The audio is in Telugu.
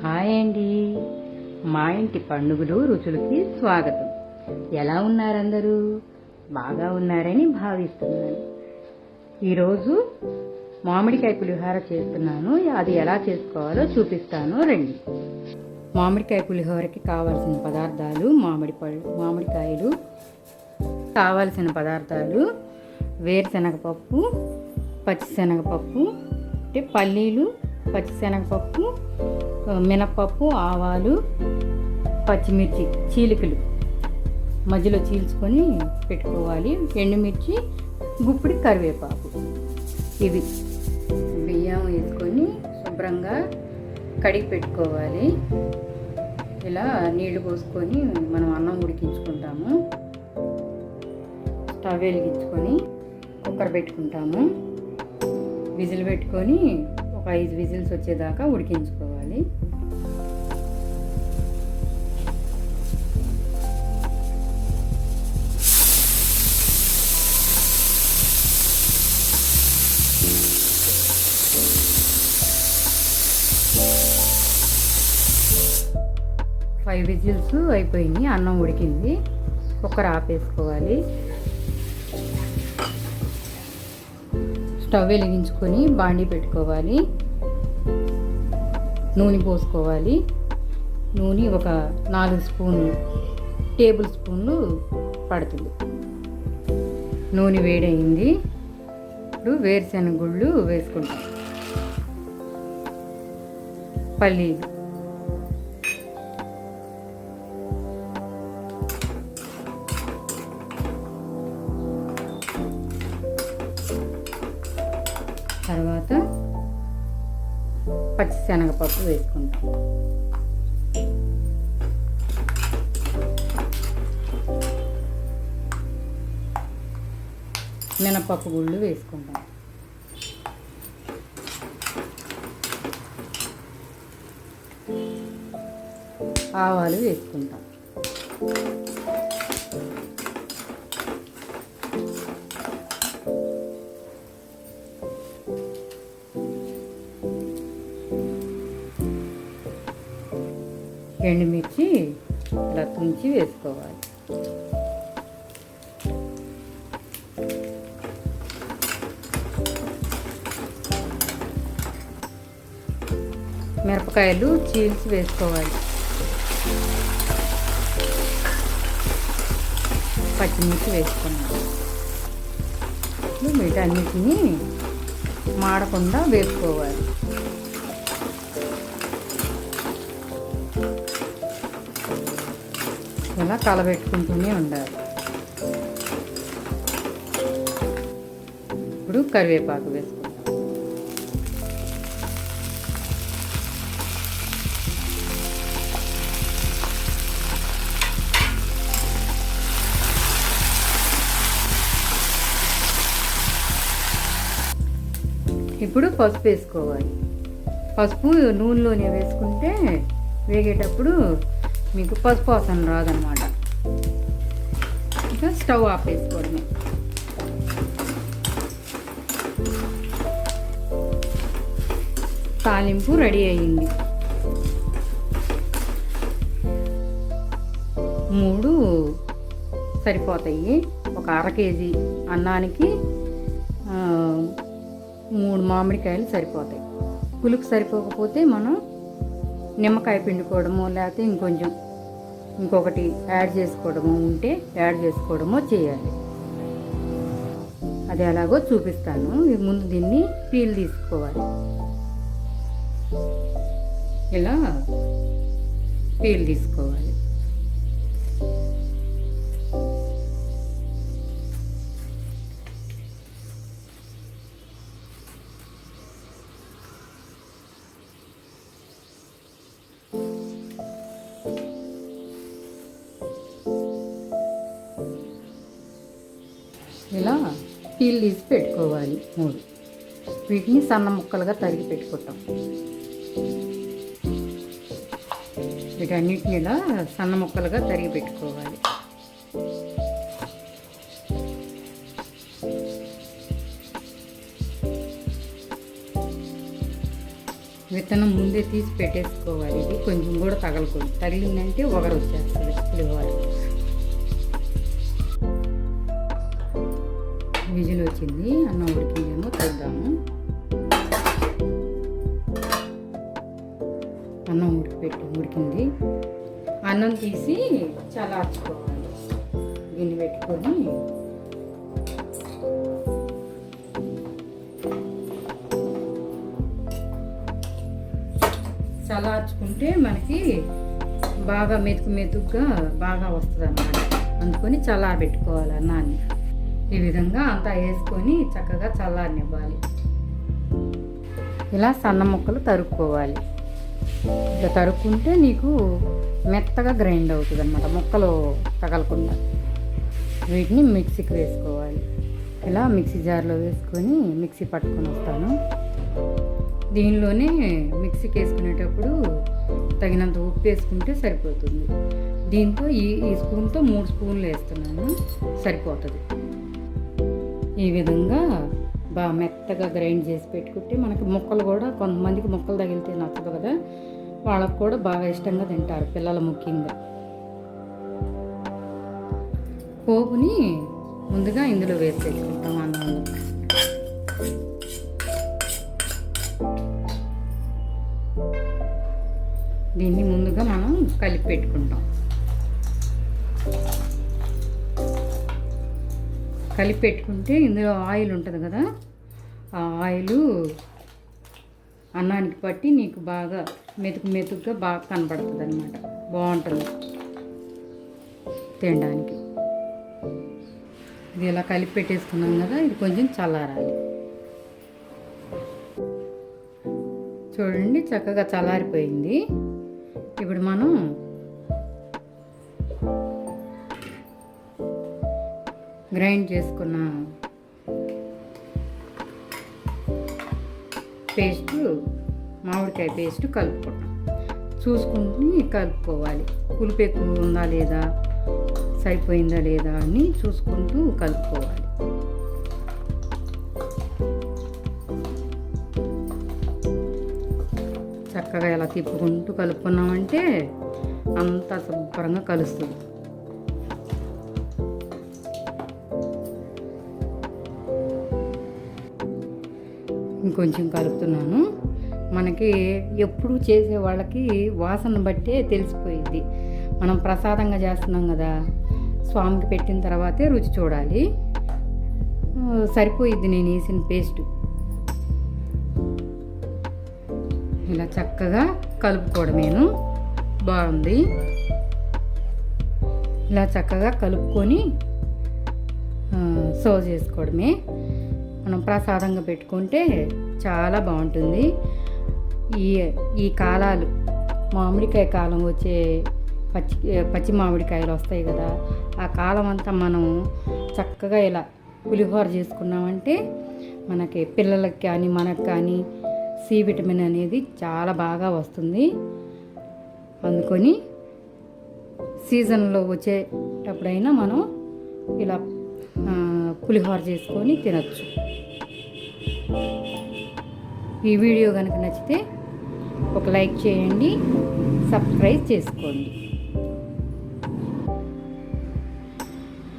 హాయ్ అండి. మా ఇంటి పండుగలు రుచులకి స్వాగతం. ఎలా ఉన్నారందరూ? బాగా ఉన్నారని భావిస్తున్నాను. ఈరోజు మామిడికాయ పులిహోర చేస్తున్నాను. అది ఎలా చేసుకోవాలో చూపిస్తాను రండి. మామిడికాయ పులిహోరకి కావాల్సిన పదార్థాలు: మామిడికాయలు, కావాల్సిన పదార్థాలు వేరుశనగపప్పు, పచ్చిశనగపప్పు, అంటే పల్లీలు, పచ్చిశనగపప్పు, మినపప్పు, ఆవాలు, పచ్చిమిర్చి చీలికలు మధ్యలో చీల్చుకొని పెట్టుకోవాలి. ఎండుమిర్చి, గుప్పిడి కరివేపాకు. ఇవి బియ్యం వేసుకొని శుభ్రంగా కడిగి పెట్టుకోవాలి. ఇలా నీళ్లు పోసుకొని మనం అన్నం ఉడికించుకుంటాము. స్టవ్ వెలిగించుకొని కుక్కర్ పెట్టుకుంటాము. విజిల్ పెట్టుకొని ఒక 5 విజిల్స్ వచ్చేదాకా ఉడికించుకోవాలి. ఫైవ్ విజిల్స్ అయిపోయింది. అన్నం ఉడికింది. కుక్కర్ ఆపేసుకోవాలి. స్టవ్ వెలిగించుకొని బాండీ పెట్టుకోవాలి. నూనె పోసుకోవాలి. నూనె ఒక 4 టేబుల్ స్పూన్లు పడుతుంది. నూనె వేడయింది. ఇప్పుడు వేరుశనగ గుళ్ళు వేసుకుంటాం. పల్లీలు, తర్వాత పచ్చిశనగపప్పు వేసుకుంటాం. మినపప్పు గుళ్ళు వేసుకుంటాం. ఆవాలు వేసుకుంటాం. ఎండుమిర్చి ఇలా తుంచి వేసుకోవాలి. మిరపకాయలు చీల్చి వేసుకోవాలి. పచ్చిమిర్చి వేసుకున్నాం. వీటన్నిటిని మాడకుండా వేసుకోవాలి. ఇలా కలబెట్టుకుంటూనే ఉండాలి. ఇప్పుడు కరివేపాకు వేసుకుంటాం. ఇప్పుడు పసుపు వేసుకోవాలి. పసుపు నూనెలోనే వేసుకుంటే వేగేటప్పుడు మీకు పసుపు వాసన రాదనమాట. ఇంకా స్టవ్ ఆపేసుకోవడమే. తాలింపు రెడీ అయ్యింది. 3 సరిపోతాయి. ఒక 1/2 కేజీ అన్నానికి 3 మామిడికాయలు సరిపోతాయి. పులుపు సరిపోకపోతే మనం నిమ్మకాయ పిండుకోవడమో లేకపోతే ఇంకొకటి యాడ్ చేసుకోవడమో ఉంటే యాడ్ చేసుకోవడమో చేయాలి. అది ఎలాగో చూపిస్తాను. ముందు దీన్ని పీల్ తీసుకోవాలి. ఇలా పీల్ తీసుకోవాలి. ఇలా పీల్ తీసి పెట్టుకోవాలి. 3 వీటిని సన్న ముక్కలుగా తరిగి పెట్టుకుంటాం. వీటన్నిటిని ఇలా సన్న ముక్కలుగా తరిగి పెట్టుకోవాలి. ఇవి విత్తనం ముందే తీసి పెట్టేసుకోవాలి. ఇది కొంచెం కూడా తగలకూడదు, తగిలిందంటే ఒగరు వచ్చేస్తుంది పులిహోర. విజిల్ వచ్చింది, అన్నం ఉడికిందేమో చూద్దాము. అన్నం ఉడికింది. అన్నం తీసి చల్లార్చుకోవాలి. గిన్నె పెట్టుకొని చల్లార్చుకుంటే మనకి బాగా మెతుకుగా బాగా వస్తుంది అన్నమాట. అందుకొని చల్లారబెట్టుకోవాలి అన్నాన్ని. ఈ విధంగా అంతా వేసుకొని చక్కగా చల్లారనివ్వాలి. ఇలా సన్న ముక్కలు తరుక్కోవాలి. ఇట్లా తరుక్కుంటే నీకు మెత్తగా గ్రైండ్ అవుతుంది అన్నమాట, ముక్కలు తగలకుండా. వీటిని మిక్సీకి వేసుకోవాలి. ఇలా మిక్సీ జార్లో వేసుకొని మిక్సీ పట్టుకొని వస్తాను. దీనిలోనే మిక్సీకి వేసుకునేటప్పుడు తగినంత ఉప్పు వేసుకుంటే సరిపోతుంది. దీంతో ఈ స్పూన్తో 3 స్పూన్లు వేస్తున్నాను, సరిపోతుంది. ఈ విధంగా బాగా మెత్తగా గ్రైండ్ చేసి పెట్టుకుంటే మనకి ముక్కలు కూడా, కొంతమందికి ముక్కలు తగిలితే నచ్చదు కదా, వాళ్ళకు కూడా బాగా ఇష్టంగా తింటారు, పిల్లలు ముఖ్యంగా. పోపుని ముందుగా ఇందులో వేసి పెట్టుకుంటాం అన్నంలో. దీన్ని ముందుగా మనం కలిపి పెట్టుకుంటాం. కలిపి పెట్టుకుంటే ఇందులో ఆయిల్ ఉంటుంది కదా, ఆ ఆయిల్ అన్నానికి పట్టి నీకు బాగా మెతుకుగా బాగా కనపడుతుంది అన్నమాట. బాగుంటుంది తినడానికి. ఇది ఇలా కలిపి పెట్టేసుకున్నాం కదా, ఇది కొంచెం చల్లారాలి. చూడండి, చక్కగా చల్లారిపోయింది. ఇప్పుడు మనం గ్రైండ్ చేసుకున్న మామిడికాయ పేస్ట్ కలుపుకుంటాం. చూసుకుంటూ కలుపుకోవాలి. పులుపు ఎక్కువ ఉందా లేదా, సరిపోయిందా లేదా అని చూసుకుంటూ కలుపుకోవాలి. చక్కగా ఇలా తిప్పుకుంటూ కలుపుకున్నామంటే అంతా శుభ్రంగా కలుస్తుంది. ఇంకొంచెం కలుపుతున్నాను. మనకి ఎప్పుడు చేసే వాళ్ళకి వాసన బట్టే తెలిసిపోయింది. మనం ప్రసాదంగా చేస్తున్నాం కదా, స్వామికి పెట్టిన తర్వాతే రుచి చూడాలి. సరిపోయిద్ది నేను వేసిన పేస్ట్. ఇలా చక్కగా కలుపుకోవడమేను. బాగుంది. ఇలా చక్కగా కలుపుకొని సర్వ్ చేసుకోవడమే. మనం ప్రసాదంగా పెట్టుకుంటే చాలా బాగుంటుంది. ఈ కాలాలు, మామిడికాయ కాలం వచ్చే పచ్చి మామిడికాయలు వస్తాయి కదా, ఆ కాలం అంతా మనం చక్కగా ఇలా పులిహోర చేసుకున్నామంటే మనకి పిల్లలకి కానీ మనకు కానీ సి విటమిన్ అనేది చాలా బాగా వస్తుంది. అందుకొని సీజన్లో వచ్చేటప్పుడైనా మనం ఇలా పులిహోర చేసుకొని తినచ్చు. ఈ వీడియో కనుక నచ్చితే ఒక లైక్ చేయండి, సబ్స్క్రైబ్ చేసుకోండి.